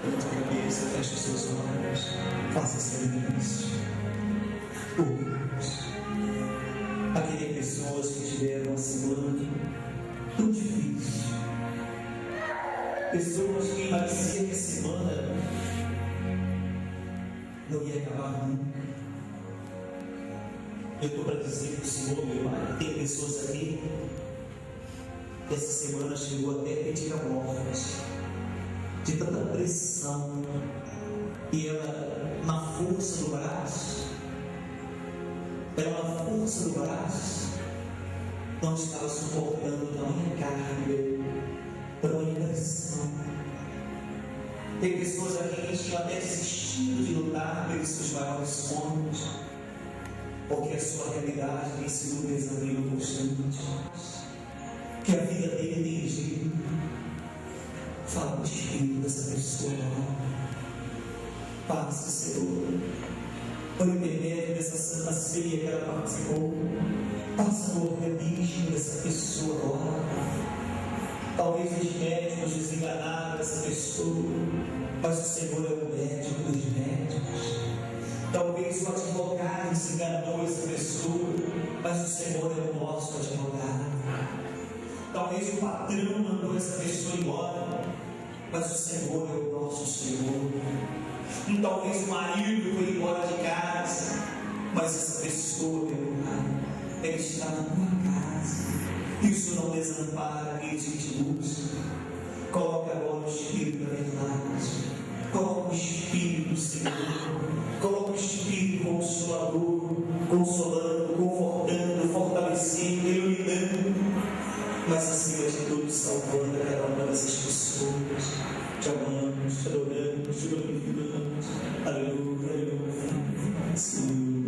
Levante a cabeça, feche os seus olhos, faça silêncio. Aqui tem pessoas que tiveram uma semana tão difícil. Pessoas que parecia que a semana não ia acabar nunca. Eu estou para dizer para o Senhor, meu Pai, tem pessoas aqui que essa semana chegou até a pedir a morte, de tanta pressão, e ela, na força do braço, não estava suportando tamanha carga, tamanha pressão. Tem pessoas aqui que tinham até desistido de lutar pelos seus maiores sonhos, porque a sua realidade tem sido um desafio constante, que a vida dele tem jeito. Fala com o espírito dessa pessoa, passa, Senhor, por intermédio dessa santa ceia que ela participou, passa no organismo dessa pessoa agora. Talvez os médicos desenganaram essa pessoa, mas o Senhor é o médico dos médicos. Talvez o advogado desenganou essa pessoa, mas o Senhor é o nosso advogado. Talvez o patrão mandou essa pessoa embora, mas o Senhor é o nosso Senhor. E talvez o marido foi embora de casa, mas essa pessoa, meu Pai, ela está na tua casa. Isso não desampara quem te busca. Coloca agora o Espírito da verdade. Coloca o Espírito do Senhor. Coloca o Espírito Consolador, consolando, confortando, fortalecendo, iluminando, mas acima de tudo salvando a cada uma dessas pessoas. Te amamos, te adoramos, te glorificamos. Aleluia, aleluia. Senhor.